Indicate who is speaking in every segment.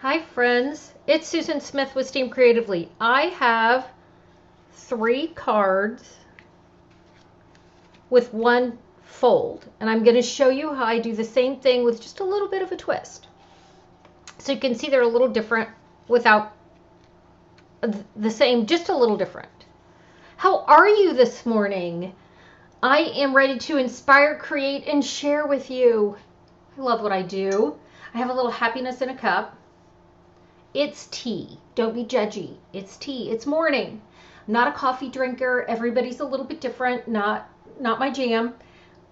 Speaker 1: Hi friends, it's Susan Smith with StampCreatively. I have 3 cards with one fold, and I'm going to show you how I do the same thing with just a little bit of a twist. So you can see they're a little different without the same, just a little different. How are you this morning? I am ready to inspire, create, and share with you. I love what I do. I have a little happiness in a cup. It's tea. Don't be judgy. It's tea. It's morning. I'm not a coffee drinker. Everybody's a little bit different. Not my jam.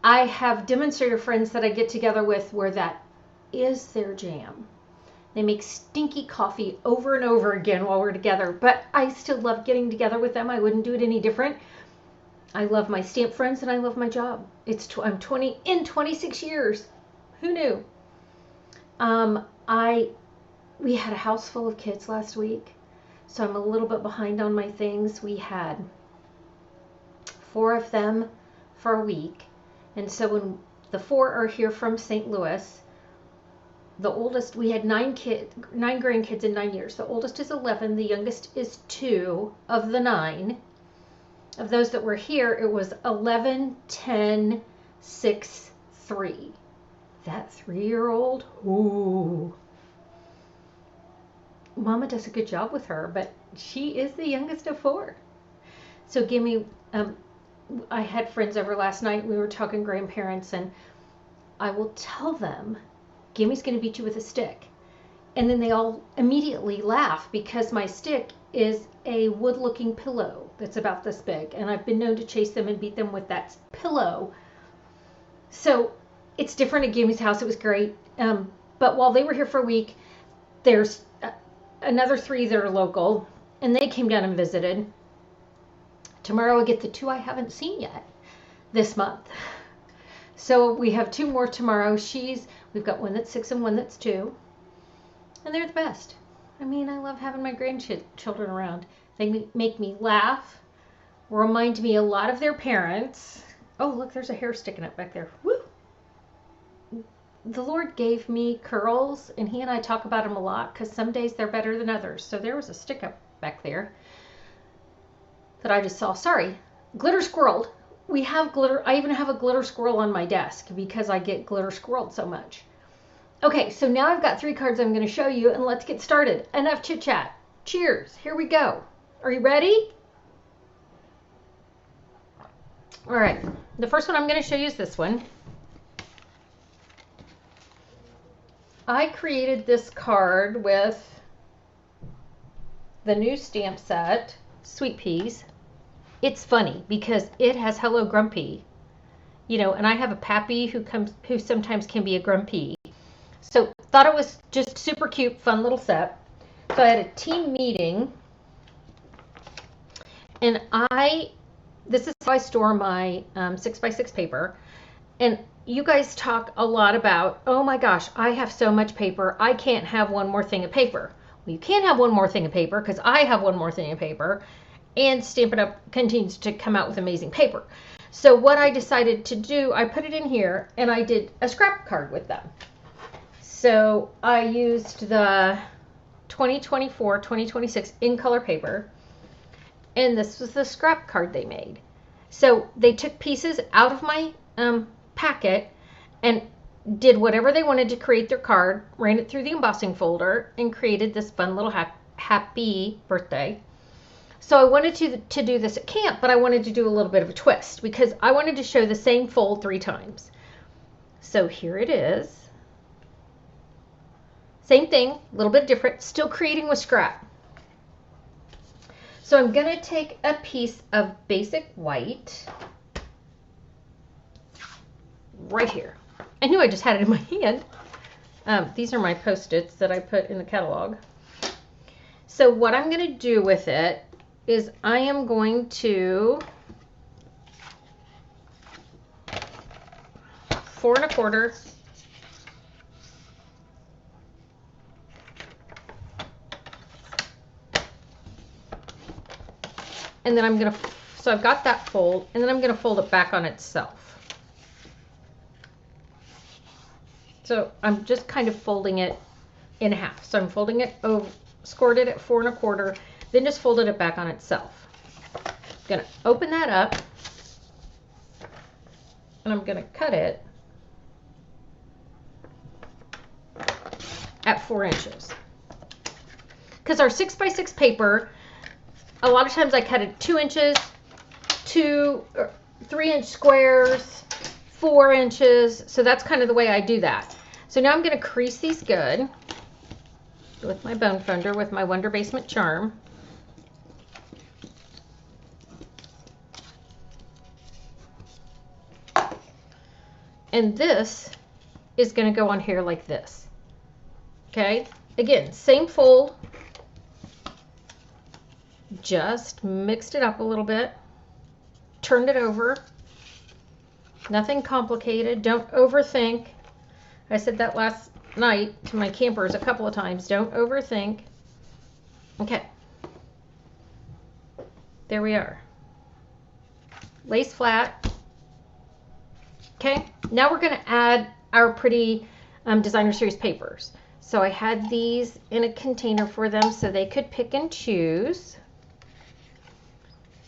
Speaker 1: I have demonstrator friends that I get together with where that is their jam. They make stinky coffee over and over again while we're together, but I still love getting together with them. I wouldn't do it any different. I love my stamp friends and I love my job. I'm 26 years. Who knew? We had a house full of kids last week, so I'm a little bit behind on my things. We had 4 of them for a week, and so when the 4 are here from St. Louis, the oldest, we had 9 grandkids in 9 years. The oldest is 11, the youngest is 2 of the 9. Of those that were here, it was 11, 10, 6, 3. That 3-year-old, ooh. Mama does a good job with her, but she is the youngest of 4. So I had friends over last night. We were talking grandparents, and I will tell them, Gimmy's going to beat you with a stick. And then they all immediately laugh because my stick is a wood-looking pillow that's about this big, and I've been known to chase them and beat them with that pillow. So it's different at Gimmy's house. It was great. But while they were here for a week, there's another 3 that are local, and they came down and visited. Tomorrow I get the 2 I haven't seen yet this month. So we have 2 more tomorrow. We've got one that's 6 and one that's 2, and they're the best. I mean, I love having my grandchildren around. They make me laugh, remind me a lot of their parents. Oh, look, there's a hair sticking up back there. Woo! The Lord gave me curls, and He and I talk about them a lot because some days they're better than others. So there was a stick up back there that I just saw. Sorry. Glitter squirreled. We have glitter. I even have a glitter squirrel on my desk because I get glitter squirreled so much. Okay, so now I've got 3 cards I'm going to show you, and let's get started. Enough chit chat. Cheers. Here we go. Are you ready? All right. The first one I'm going to show you is this one. I created this card with the new stamp set, Sweet Peas. It's funny because it has Hello Grumpy, and I have a pappy who sometimes can be a grumpy. So thought it was just super cute, fun little set. So I had a team meeting, and this is how I store my 6x6 paper, and you guys talk a lot about, oh my gosh, I have so much paper, I can't have one more thing of paper. Well, you can't have one more thing of paper because I have one more thing of paper, and Stampin' Up! Continues to come out with amazing paper. So what I decided to do, I put it in here, and I did a scrap card with them. So I used the 2024-2026 in color paper, and this was the scrap card they made. So they took pieces out of my packet and did whatever they wanted to create their card, ran it through the embossing folder, and created this fun little happy birthday. So I wanted to do this at camp, but I wanted to do a little bit of a twist because I wanted to show the same fold 3 times. So here it is. Same thing, a little bit different, still creating with scrap. So I'm going to take a piece of basic white right here. I knew I just had it in my hand. These are my Post-its that I put in the catalog. So what I'm going to do with it is I am going to 4 1/4. And then so I've got that fold, and then I'm going to fold it back on itself. So I'm just kind of folding it in half. So I'm folding it over, scored it at 4 1/4, then just folded it back on itself. I'm gonna open that up and I'm gonna cut it at 4 inches. Because our 6x6 paper, a lot of times I cut it 2 inches, 3-inch squares, 4 inches. So that's kind of the way I do that. So now I'm going to crease these good with my bone funder, with my Wonder Basement Charm. And this is going to go on here like this. Okay, again, same fold, just mixed it up a little bit, turned it over, nothing complicated, don't overthink. I said that last night to my campers a couple of times, don't overthink. Okay, there we are, lace flat. Okay, now we're going to add our pretty designer series papers. So I had these in a container for them so they could pick and choose,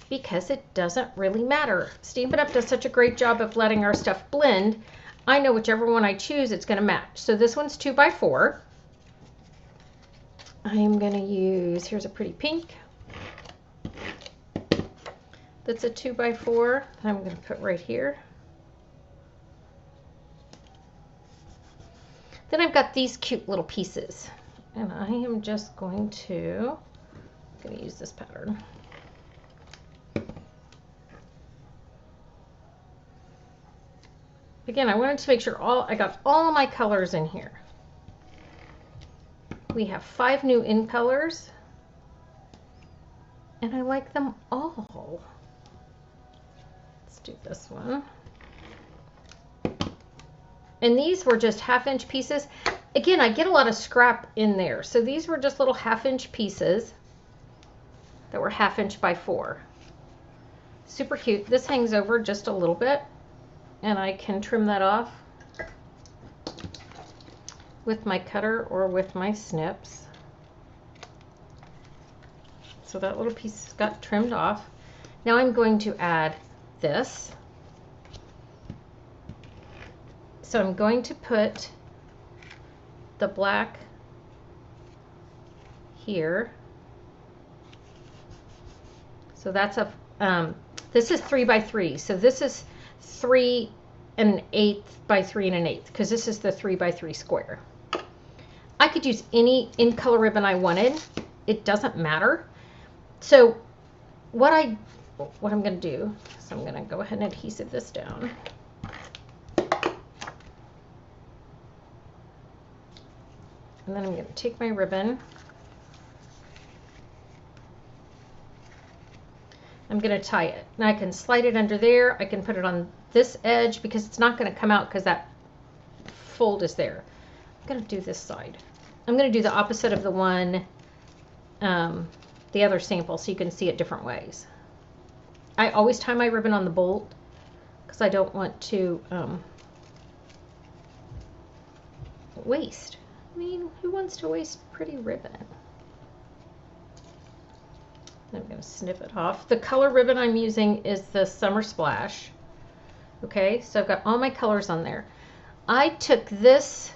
Speaker 1: because it doesn't really matter. Stampin' Up! Does such a great job of letting our stuff blend. I know whichever one I choose, it's going to match. So this one's 2x4. I'm going to use, here's a pretty pink. That's a 2x4. I'm going to put right here. Then I've got these cute little pieces, and I am just going to use this pattern. Again, I wanted to make sure I got all my colors in here. We have 5 new in colors, and I like them all. Let's do this one. And these were just 1/2-inch pieces. Again, I get a lot of scrap in there. So these were just little 1/2-inch pieces that were 1/2 inch by 4. Super cute. This hangs over just a little bit, and I can trim that off with my cutter or with my snips. So that little piece got trimmed off. Now I'm going to add this. So I'm going to put the black here. So that's a, this is 3x3. So this is 3 1/8 by 3 1/8, because this is the 3x3 square. I could use any in color ribbon I wanted. It doesn't matter. So what I'm going to do is I'm going to go ahead and adhesive this down. And then I'm going to take my ribbon. I'm going to tie it. Now I can slide it under there. I can put it on this edge because it's not going to come out because that fold is there. I'm going to do this side. I'm going to do the opposite of the one, the other sample, so you can see it different ways. I always tie my ribbon on the bolt because I don't want to waste. I mean, who wants to waste pretty ribbon? I'm going to snip it off. The color ribbon I'm using is the Summer Splash. Okay, so I've got all my colors on there. I took this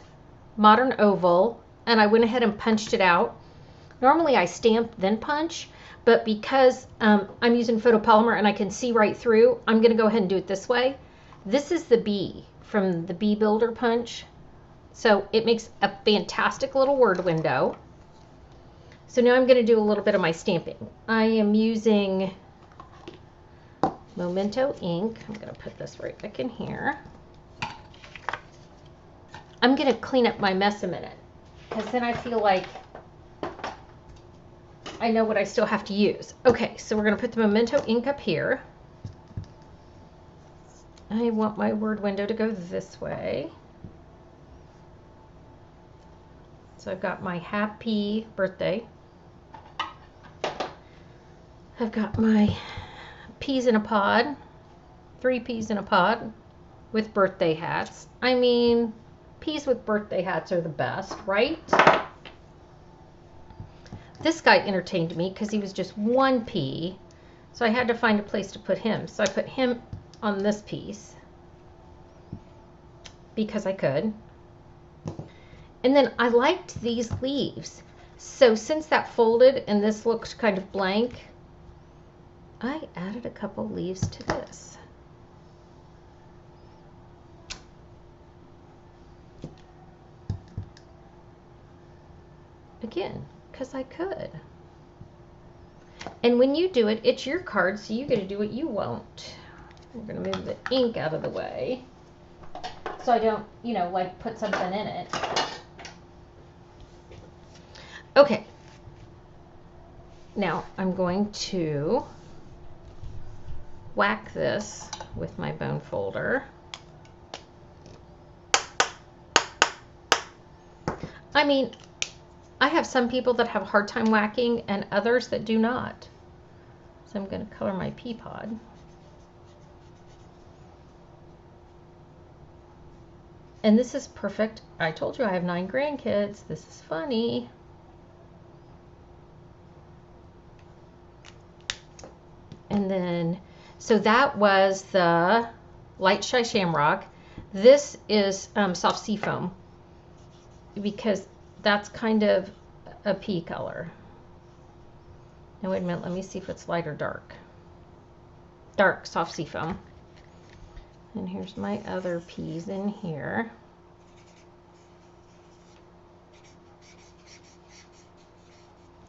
Speaker 1: Modern Oval and I went ahead and punched it out. Normally I stamp then punch, but because I'm using photopolymer and I can see right through, I'm going to go ahead and do it this way. This is the bee from the Bee Builder punch. So it makes a fantastic little word window. So now I'm going to do a little bit of my stamping. I am using Memento ink. I'm going to put this right back in here. I'm going to clean up my mess a minute, because then I feel like I know what I still have to use. Okay, so we're going to put the Memento ink up here. I want my word window to go this way. So I've got my happy birthday. I've got my peas in a pod, 3 peas in a pod with birthday hats. I mean, peas with birthday hats are the best, right? This guy entertained me because he was just one pea. So I had to find a place to put him. So I put him on this piece because I could. And then I liked these leaves. So since that folded and this looked kind of blank, I added a couple leaves to this. Again, because I could. And when you do it, it's your card, so you get to do what you want. I'm going to move the ink out of the way so I don't, like put something in it. Okay. Now I'm going to whack this with my bone folder. I mean, I have some people that have a hard time whacking and others that do not. So I'm going to color my pea pod. And this is perfect. I told you I have 9 grandkids. This is funny. And then, so that was the Light Shy Shamrock. This is soft sea foam because that's kind of a pea color. Now wait a minute, let me see if it's light or dark. Dark soft sea foam. And here's my other peas in here.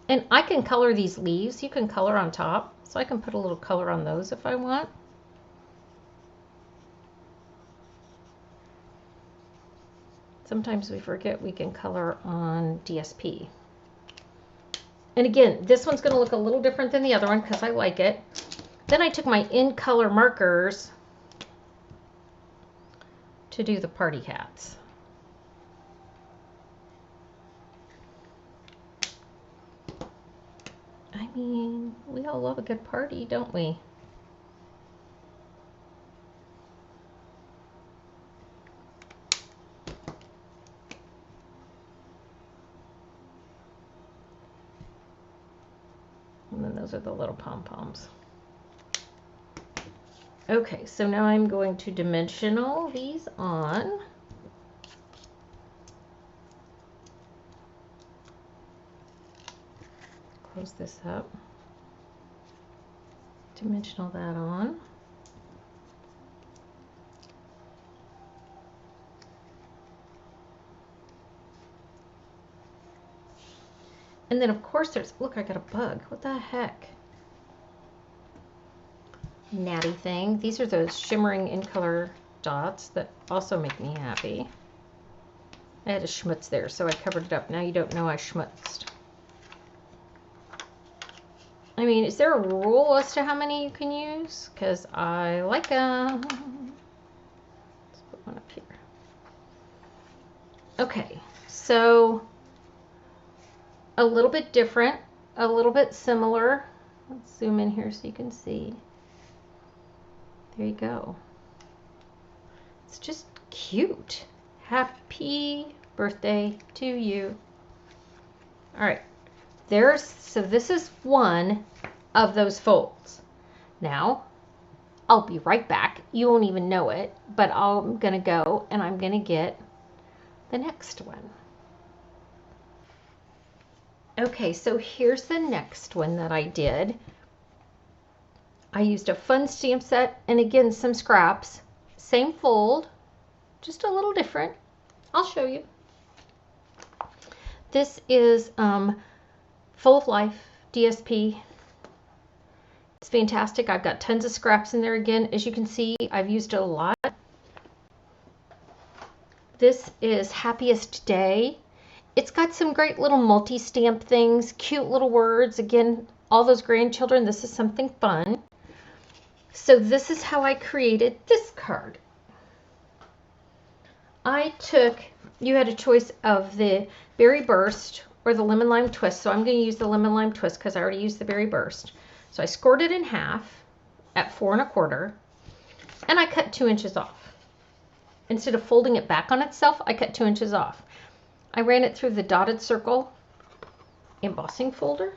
Speaker 1: And I can color these leaves. You can color on top. So I can put a little color on those if I want. Sometimes we forget we can color on DSP. And again, this one's going to look a little different than the other one because I like it. Then I took my in color markers to do the party hats. I mean, we all love a good party, don't we? And then those are the little pom-poms. Okay, so now I'm going to dimensional these on. Close this up. Dimensional that on. And then of course there's, look, I got a bug. What the heck? Natty thing. These are those shimmering in color dots that also make me happy. I had a schmutz there, so I covered it up. Now you don't know I schmutzed. I mean, is there a rule as to how many you can use? Because I like them. Let's put one up here. Okay, so a little bit different, a little bit similar. Let's zoom in here so you can see. There you go. It's just cute. Happy birthday to you. All right. So this is one of those folds. Now, I'll be right back. You won't even know it, but I'm going to go and I'm going to get the next one. Okay, so here's the next one that I did. I used a fun stamp set and again some scraps. Same fold, just a little different. I'll show you. This is Full of Life DSP. It's fantastic. I've got tons of scraps in there again. As you can see, I've used it a lot. This is Happiest Day. It's got some great little multi-stamp things, cute little words. Again, all those grandchildren, this is something fun. So this is how I created this card. You had a choice of the Berry Burst or the Lemon Lime Twist. So I'm going to use the Lemon Lime Twist because I already used the Berry Burst. So I scored it in half at 4 1/4 and I cut 2 inches off. Instead of folding it back on itself, I cut 2 inches off. I ran it through the dotted circle embossing folder.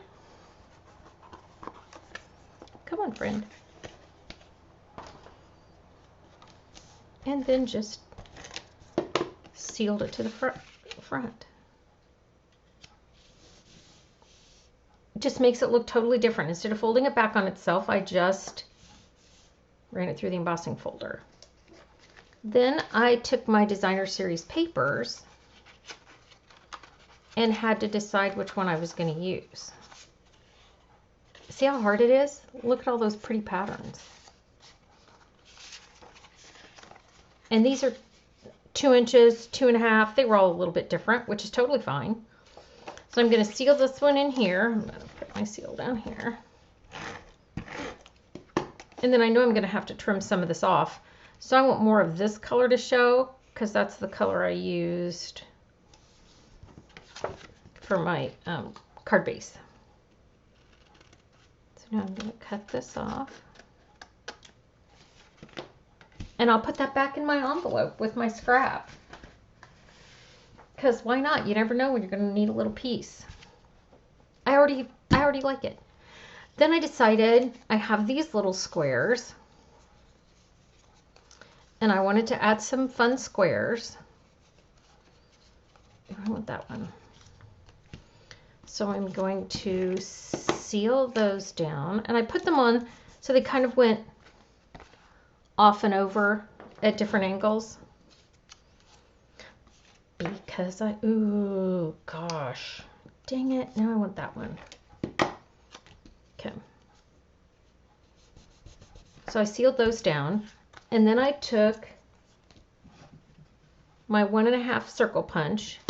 Speaker 1: Come on, friend. And then just sealed it to the front. It just makes it look totally different. Instead of folding it back on itself, I just ran it through the embossing folder. Then I took my designer series papers and had to decide which one I was going to use. See how hard it is? Look at all those pretty patterns. And these are 2 inches, 2.5. They were all a little bit different, which is totally fine. So I'm going to seal this one in here. I'm going to put my seal down here. And then I know I'm going to have to trim some of this off. So I want more of this color to show, because that's the color I used for my card base. So now I'm going to cut this off. And I'll put that back in my envelope with my scrap. Because why not? You never know when you're going to need a little piece. I already like it. Then I decided I have these little squares. And I wanted to add some fun squares. I want that one. So I'm going to seal those down. And I put them on so they kind of went off and over at different angles. Because ooh, gosh, dang it. Now I want that one. Okay. So I sealed those down. And then I took my 1.5 circle punch,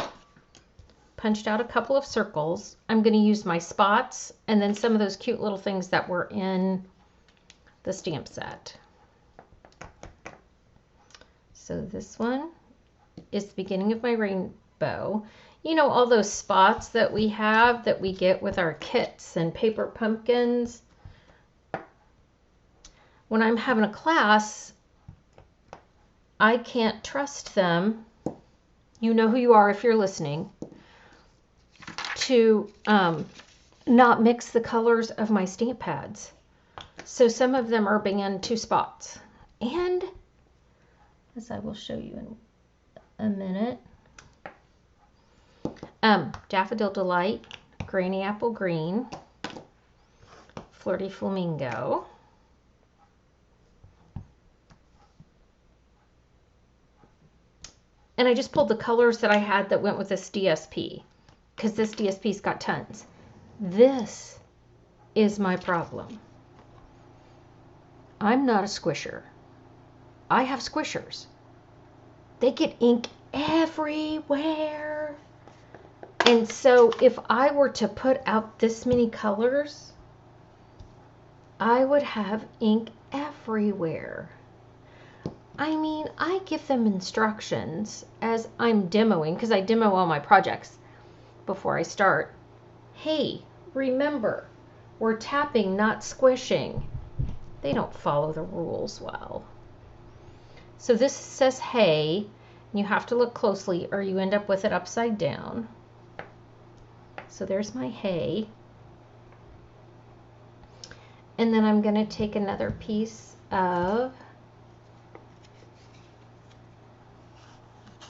Speaker 1: punched out a couple of circles. I'm going to use my spots and then some of those cute little things that were in the stamp set. So this one is the beginning of my rainbow. You know, all those spots that we have that we get with our kits and paper pumpkins. When I'm having a class, I can't trust them. You know who you are if you're listening. To not mix the colors of my stamp pads. So some of them are being 2 spots. And as I will show you in a minute, Daffodil Delight, Granny Apple Green, Flirty Flamingo, and I just pulled the colors that I had that went with this DSP, because this DSP's got tons. This is my problem. I'm not a squisher. I have squishers. They get ink everywhere. And so if I were to put out this many colors, I would have ink everywhere. I mean, I give them instructions as I'm demoing, because I demo all my projects before I start. Hey, remember, we're tapping, not squishing. They don't follow the rules well. So this says hey, and you have to look closely or you end up with it upside down. So there's my hey. And then I'm going to take another piece of,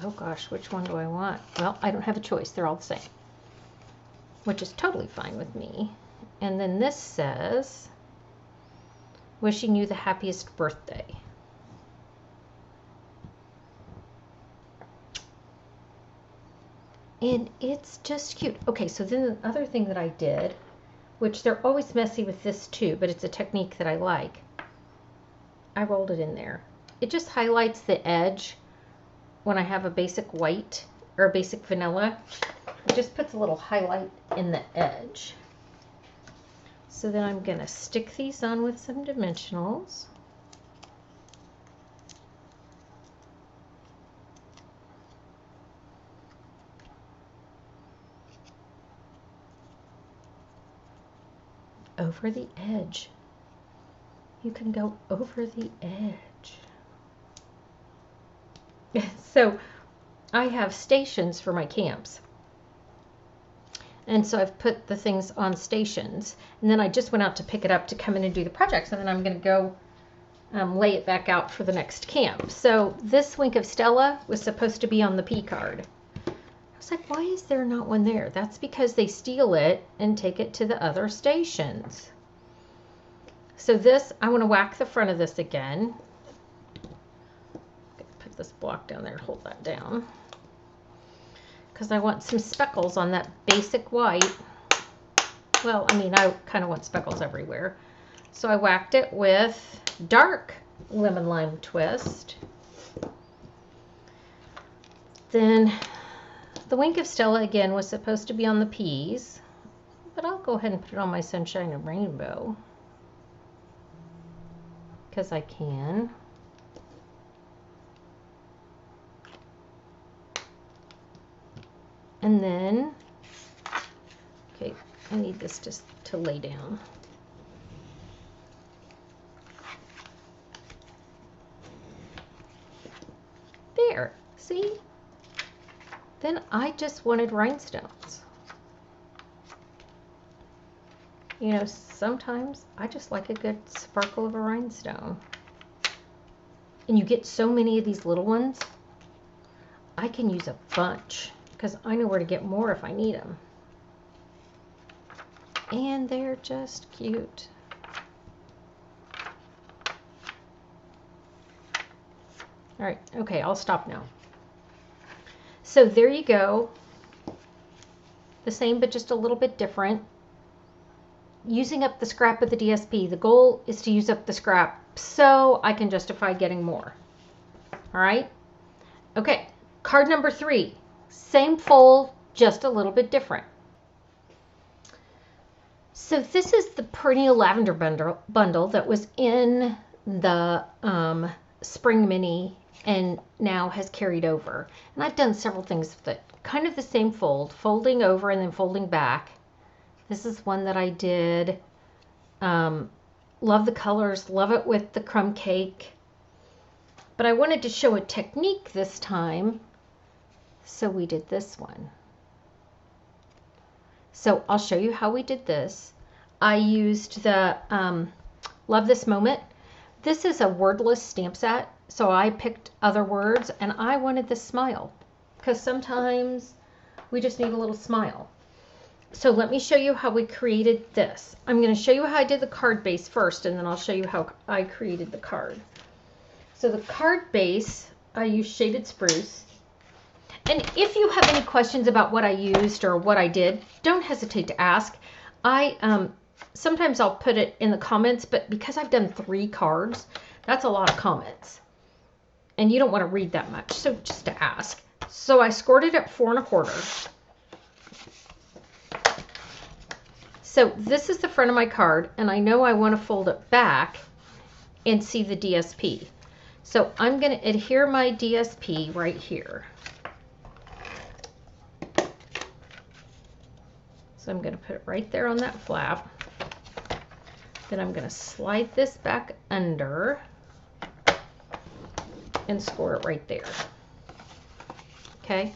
Speaker 1: oh gosh, which one do I want? Well, I don't have a choice. They're all the same, which is totally fine with me. And then this says, wishing you the happiest birthday. And it's just cute. Okay, so then the other thing that I did, which they're always messy with this too, but it's a technique that I like. I rolled it in there. It just highlights the edge when I have a basic white or a basic vanilla. It just puts a little highlight in the edge. So then I'm going to stick these on with some dimensionals. Over the edge. You can go over the edge. So I have stations for my camps. And so I've put the things on stations. And then I just went out to pick it up to come in and do the projects. And then I'm going to go lay it back out for the next camp. So this Wink of Stella was supposed to be on the P card. I was like, why is there not one there? That's because they steal it and take it to the other stations. So this, I want to whack the front of this again. Put this block down there to hold that down, because I want some speckles on that basic white. Well, I mean, I kind of want speckles everywhere. So I whacked it with dark lemon lime twist. Then the Wink of Stella again was supposed to be on the P's, but I'll go ahead and put it on my Sunshine and Rainbow, because I can. And then, okay, I need this just to lay down. There, see? Then I just wanted rhinestones. You know, sometimes I just like a good sparkle of a rhinestone. And you get so many of these little ones, I can use a bunch, because I know where to get more if I need them. And they're just cute. All right, okay, I'll stop now. So there you go. The same, but just a little bit different. Using up the scrap of the DSP. The goal is to use up the scrap so I can justify getting more. All right? Okay, card number 3. Same fold, just a little bit different. So this is the perennial lavender bundle that was in the spring mini and now has carried over. And I've done several things with it. Kind of the same fold, folding over and then folding back. This is one that I did. Love the colors, love it with the crumb cake. But I wanted to show a technique this time, so we did this one. So I'll show you how we did this. I used the Love This Moment. This is a wordless stamp set, so I picked other words, and I wanted this smile, because sometimes we just need a little smile. So let me show you how we created this. I'm going to show you how I did the card base first, and then I'll show you how I created the card. So the card base, I used shaded spruce. And if you have any questions about what I used or what I did, don't hesitate to ask. Sometimes I'll put it in the comments, but because I've done 3 cards, that's a lot of comments. And you don't want to read that much, so just to ask. So I scored it at 4 1/4. So this is the front of my card, and I know I want to fold it back and see the DSP. So I'm going to adhere my DSP right here. So I'm going to put it right there on that flap. Then I'm going to slide this back under and score it right there. Okay?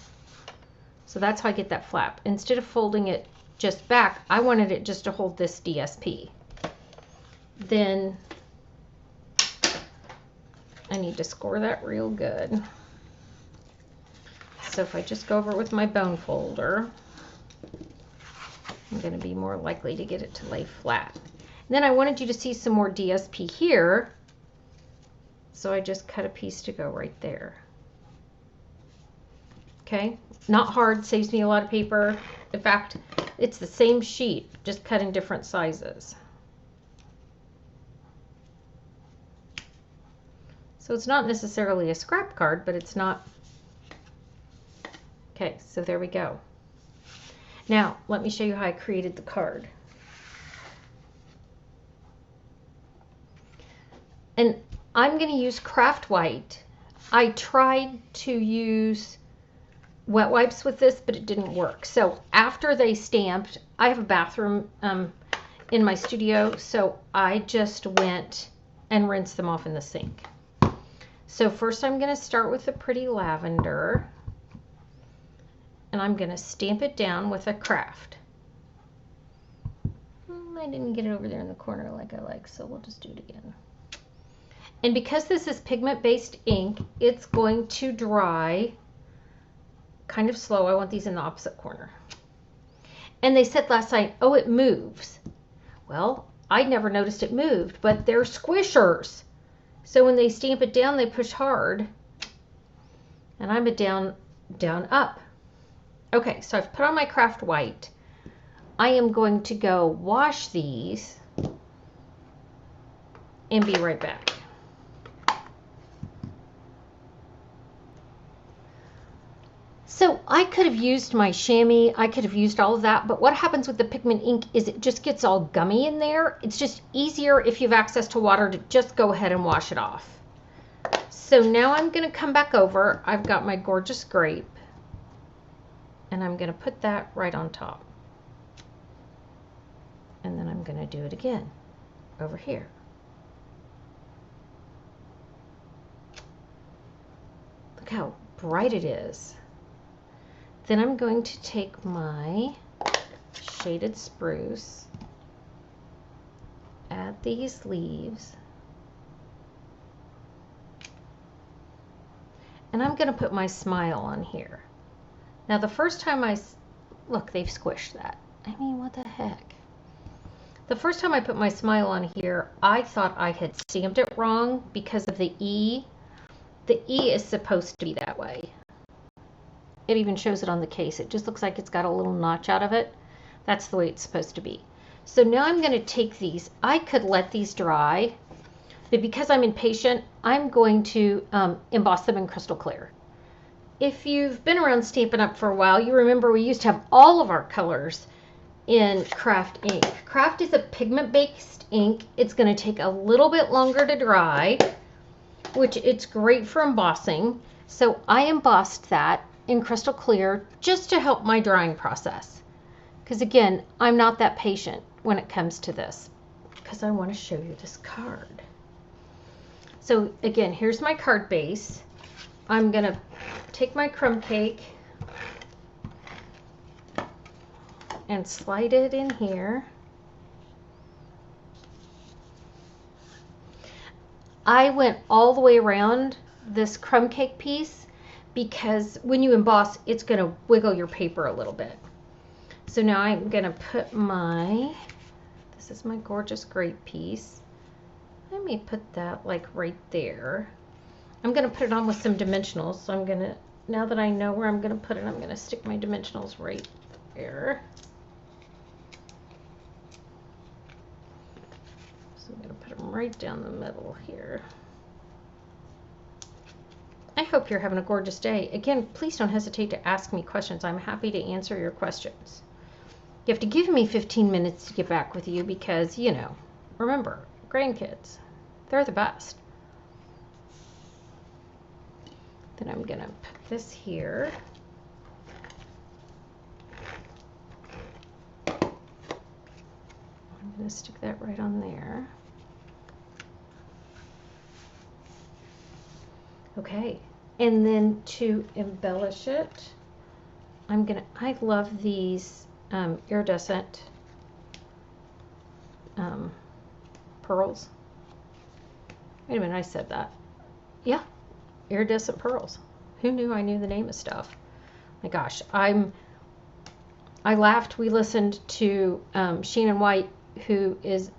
Speaker 1: So that's how I get that flap. Instead of folding it just back, I wanted it just to hold this DSP. Then I need to score that real good. So if I just go over with my bone folder, I'm going to be more likely to get it to lay flat. And then I wanted you to see some more DSP here, so I just cut a piece to go right there. Okay, not hard, saves me a lot of paper. In fact, it's the same sheet, just cut in different sizes. So it's not necessarily a scrap card, but it's not. Okay, so there we go. Now, let me show you how I created the card. And I'm going to use craft white. I tried to use wet wipes with this, but it didn't work. So after they stamped, I have a bathroom in my studio, so I just went and rinsed them off in the sink. So first I'm going to start with the pretty lavender, and I'm going to stamp it down with a craft. I didn't get it over there in the corner like I like, so we'll just do it again. And because this is pigment-based ink, it's going to dry kind of slow. I want these in the opposite corner. And they said last night, oh, it moves. Well, I never noticed it moved, but they're squishers. So when they stamp it down, they push hard. And I'm a down, down, up. Okay, so I've put on my craft white. I am going to go wash these and be right back. So I could have used my chamois, I could have used all of that, but what happens with the pigment ink is it just gets all gummy in there. It's just easier if you have access to water to just go ahead and wash it off. So now I'm going to come back over. I've got my gorgeous grape, and I'm going to put that right on top. And then I'm going to do it again over here. Look how bright it is. Then I'm going to take my shaded spruce, add these leaves, and I'm going to put my smile on here. Now the first time look, they've squished that. I mean, what the heck? The first time I put my smile on here, I thought I had stamped it wrong because of the E. The E is supposed to be that way. It even shows it on the case. It just looks like it's got a little notch out of it. That's the way it's supposed to be. So now I'm going to take these. I could let these dry, but because I'm impatient, I'm going to emboss them in crystal clear. If you've been around Stampin' Up! For a while, you remember we used to have all of our colors in craft ink. Craft is a pigment-based ink. It's going to take a little bit longer to dry, which it's great for embossing. So I embossed that in crystal clear just to help my drying process. Because again, I'm not that patient when it comes to this, because I want to show you this card. So again, here's my card base. I'm going to take my crumb cake and slide it in here. I went all the way around this crumb cake piece because when you emboss, it's going to wiggle your paper a little bit. So now I'm going to put this is my gorgeous grape piece. Let me put that like right there. I'm going to put it on with some dimensionals. So I'm going to, now that I know where I'm going to put it, I'm going to stick my dimensionals right there. So I'm going to put them right down the middle here. I hope you're having a gorgeous day. Again, please don't hesitate to ask me questions. I'm happy to answer your questions. You have to give me 15 minutes to get back with you because, you know, remember, grandkids, they're the best. Then I'm going to put this here. I'm going to stick that right on there. Okay, and then to embellish it, I love these iridescent pearls. Wait a minute, I said that. Yeah, iridescent pearls. Who knew I knew the name of stuff? My gosh, I laughed. We listened to Shannon White, who is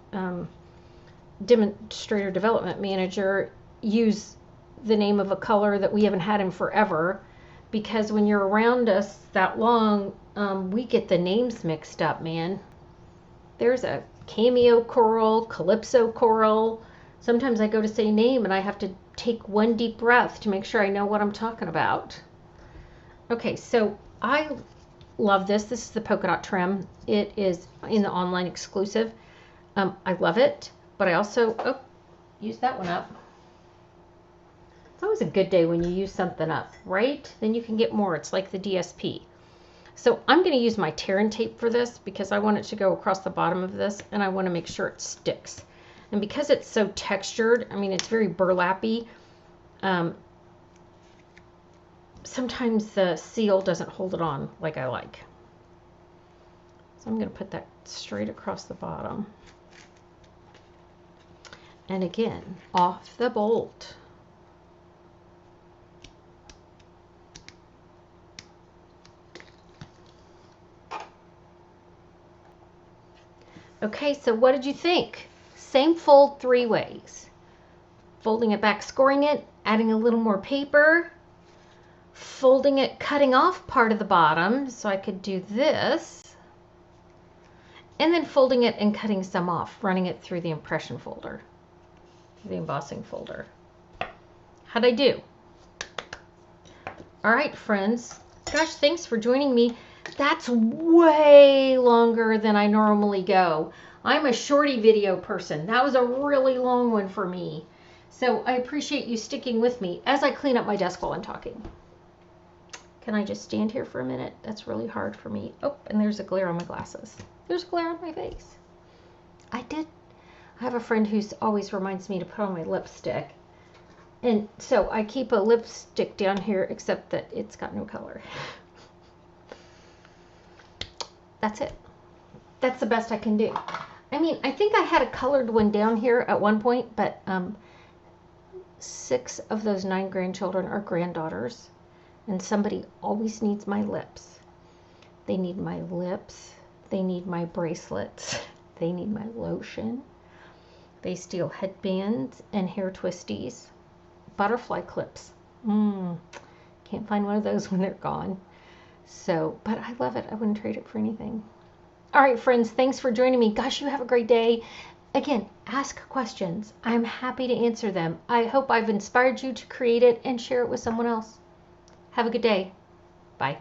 Speaker 1: demonstrator development manager, use the name of a color that we haven't had in forever, because when you're around us that long, we get the names mixed up, man. There's a cameo coral, calypso coral. Sometimes I go to say name and I have to take one deep breath to make sure I know what I'm talking about. Okay, so I love this. This is the polka dot trim. It is in the online exclusive. I love it, but I also use that one up. It's always a good day when you use something up, right? Then you can get more. It's like the DSP. So I'm going to use my tear and tape for this because I want it to go across the bottom of this and I want to make sure it sticks. And because it's so textured, I mean, it's very burlappy, sometimes the seal doesn't hold it on like I like. So So I'm going to put that straight across the bottom. And again, off the bolt. Okay, so what did you think? Same fold 3 ways. Folding it back, scoring it, adding a little more paper, folding it, cutting off part of the bottom so I could do this, and then folding it and cutting some off, running it through the impression folder, the embossing folder. How'd I do? All right, friends. Gosh, thanks for joining me. That's way longer than I normally go. I'm a shorty video person. That was a really long one for me. So I appreciate you sticking with me as I clean up my desk while I'm talking. Can I just stand here for a minute? That's really hard for me. Oh, and there's a glare on my glasses. There's a glare on my face. I have a friend who always reminds me to put on my lipstick. And so I keep a lipstick down here, except that it's got no color. That's it. That's the best I can do. I mean, I think I had a colored one down here at one point, but 6 of those 9 grandchildren are granddaughters, and somebody always needs my lips. They need my lips. They need my bracelets. They need my lotion. They steal headbands and hair twisties. Butterfly clips. Can't find one of those when they're gone. So, but I love it. I wouldn't trade it for anything. All right, friends, thanks for joining me. Gosh, you have a great day. Again, ask questions. I'm happy to answer them. I hope I've inspired you to create it and share it with someone else. Have a good day. Bye.